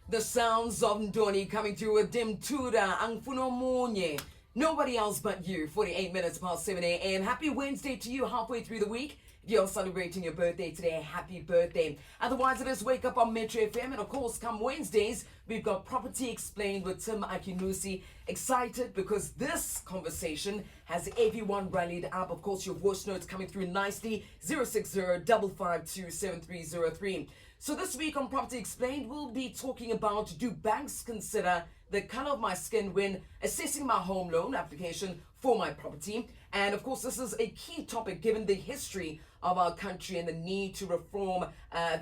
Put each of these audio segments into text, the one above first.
The sounds of Ndoni coming through with Dim Tuda, Angfuno Monye. Nobody else but you. 48 minutes past 7 a.m. Happy Wednesday to you halfway through the week. If you're celebrating your birthday today, happy birthday. Otherwise, it is Wake Up on MetroFM. And of course, come Wednesdays, we've got Property Explained with Tim Akinusi. Excited because this conversation has everyone rallied up. Of course, your voice notes coming through nicely. 060-552-7303. So this week on Property Explained, we'll be talking about, do banks consider the color of my skin when assessing my home loan application for my property? And of course, this is a key topic given the history of our country and the need to reform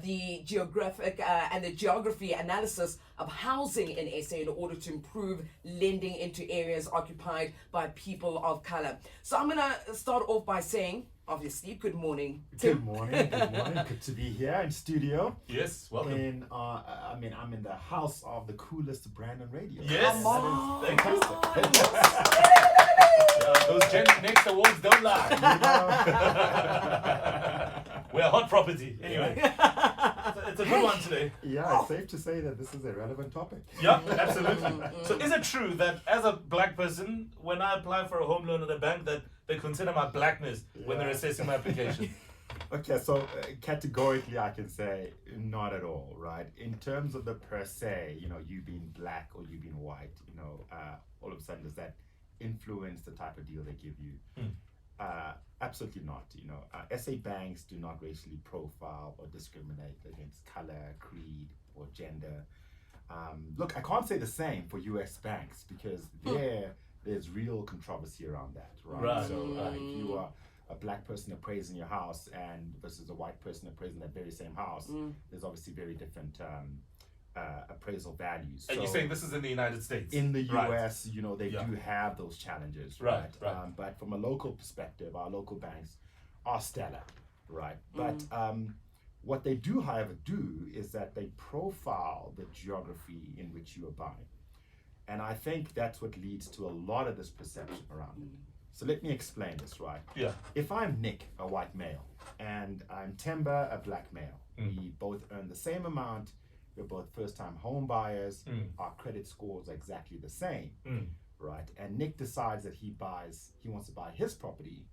the geographic and the geography analysis of housing in SA in order to improve lending into areas occupied by people of color. So I'm going to start off by saying, obviously, good morning, Tim. Good morning. Good to be here in studio. Yes, welcome. I'm in the house of the coolest brand on radio. Yes, Come on. fantastic. Those Gen Next awards don't lie. We're a hot property. Anyway, it's a good one today. Yeah, it's safe to say that this is a relevant topic. Yeah, absolutely. So is it true that as a black person, when I apply for a home loan at a bank, that they consider my blackness when they're assessing my application? Okay, so categorically I can say not at all, right? In terms of the per se, you being black or you being white, all of a sudden does that influence the type of deal they give you? Absolutely not. SA banks do not racially profile or discriminate against color, creed, or gender. Look, I can't say the same for US banks because there's real controversy around that, right? So if you are a black person appraising your house and versus a white person appraising that very same house, there's obviously very different appraisal values. And so you're saying this is in the United States? in the Right. US, they do have those challenges, Right. but from a local perspective, our local banks are stellar, right? But what they do, however, do is that they profile the geography in which you are buying. And I think that's what leads to a lot of this perception around it. So let me explain this, right? Yeah. If I'm Nick, a white male, and I'm Temba, a black male, we both earn the same amount, we're both first-time home buyers, our credit scores are exactly the same, right? And Nick decides that he wants to buy his property,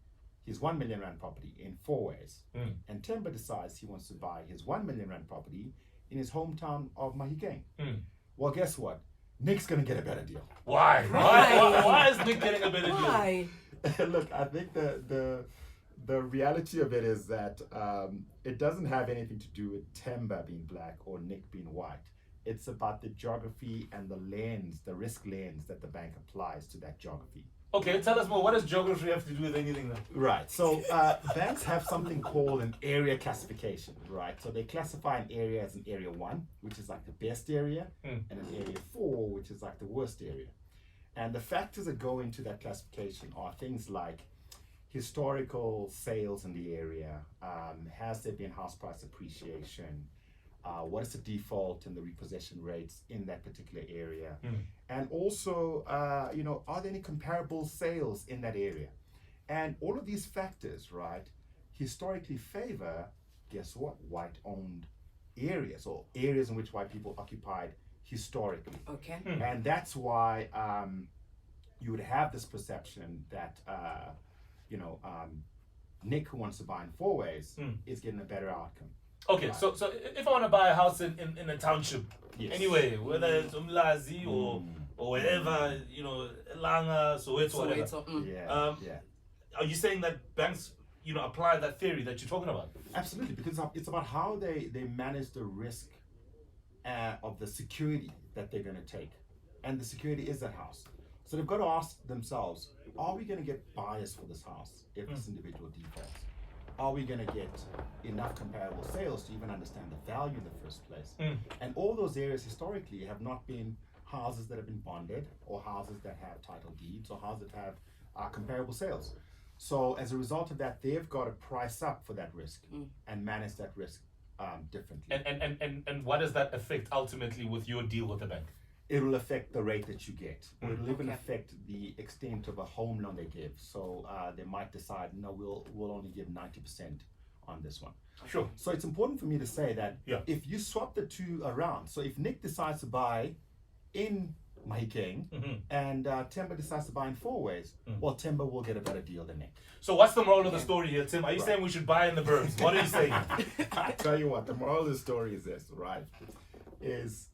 his 1 million rand property, in 4 ways. And Temba decides he wants to buy his 1 million rand property in his hometown of Mahikeng. Well, guess what? Nick's gonna get a better deal. Why? Why is Nick getting a better deal? Why? Look, I think the reality of it is that it doesn't have anything to do with Temba being black or Nick being white. It's about the geography and the risk lens that the bank applies to that geography. Okay, tell us more. What does geography have to do with anything then? Right. So banks have something called an area classification, right? So they classify an area as an area 1, which is like the best area, and an area 4, which is like the worst area. And the factors that go into that classification are things like historical sales in the area, has there been house price appreciation, what is the default and the repossession rates in that particular area, and also are there any comparable sales in that area? And all of these factors, right, historically favor, guess what, white owned areas or areas in which white people occupied historically. Okay. And that's why you would have this perception that Nick, who wants to buy in 4 ways, is getting a better outcome. Okay, Right. so if I want to buy a house in a township, Yes. anyway, whether it's Umlazi or wherever, Langa, Soweto, whatever. So, Yeah. Are you saying that banks, apply that theory that you're talking about? Absolutely, because it's about how they manage the risk of the security that they're going to take. And the security is that house. So they've got to ask themselves, are we going to get buyers for this house if this individual defaults? Are we going to get enough comparable sales to even understand the value in the first place? And all those areas historically have not been houses that have been bonded or houses that have title deeds or houses that have comparable sales. So as a result of that, they've got to price up for that risk and manage that risk differently. And what does that affect ultimately with your deal with the bank? It will affect the rate that you get. It'll even affect the extent of a home loan they give. So they might decide, no, we'll only give 90% on this one. Sure. So it's important for me to say that Yeah. if you swap the two around, so if Nick decides to buy in Mahikeng and Timber decides to buy in Four Ways, well, Timber will get a better deal than Nick. So what's the moral of the story here, Tim? Are you saying we should buy in the burbs? What are you saying? I tell you what, the moral of the story is this, right? Is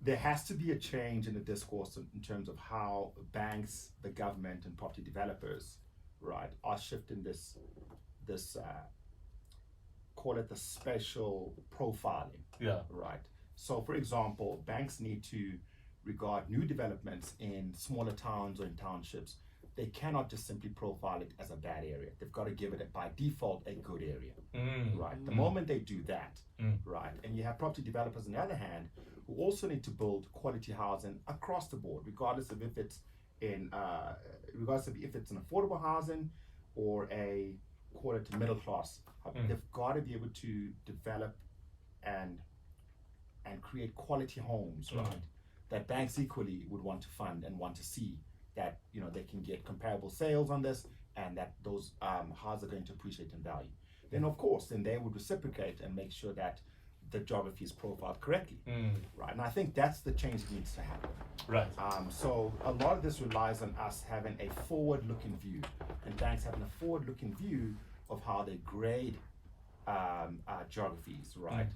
there has to be a change in the discourse in terms of how banks, the government, and property developers, right, are shifting this call it the spatial profiling. Yeah. Right. So, for example, banks need to regard new developments in smaller towns or in townships. They cannot just simply profile it as a bad area. They've got to give it by default a good area. Right. The moment they do that, right, and you have property developers on the other hand who also need to build quality housing across the board, regardless of if it's in if it's an affordable housing or a call it middle class. They've got to be able to develop and create quality homes, right? That banks equally would want to fund and want to see that they can get comparable sales on this, and that those houses are going to appreciate in value. Then of course, then they would reciprocate and make sure that the geography is profiled correctly, right? And I think that's the change that needs to happen. Right. So a lot of this relies on us having a forward-looking view, and banks having a forward-looking view of how they grade geographies, right?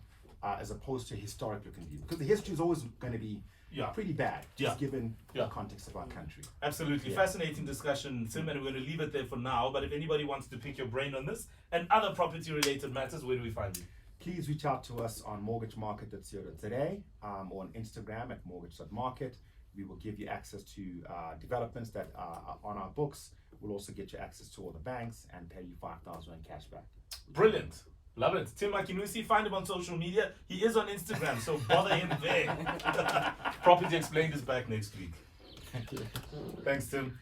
As opposed to a historic-looking view, because the history is always going to be pretty bad, just given the context of our country. Absolutely. Fascinating discussion, Tim, and we're going to leave it there for now. But if anybody wants to pick your brain on this and other property-related matters, where do we find you? Please reach out to us on mortgagemarket.co.za or on Instagram at mortgage.market. We will give you access to developments that are on our books. We'll also get you access to all the banks and pay you 5,000 in cash back. Brilliant. Love it. Tim Makinusi, find him on social media. He is on Instagram, so bother him there. Property Explained is back next week. Thank you. Thanks, Tim.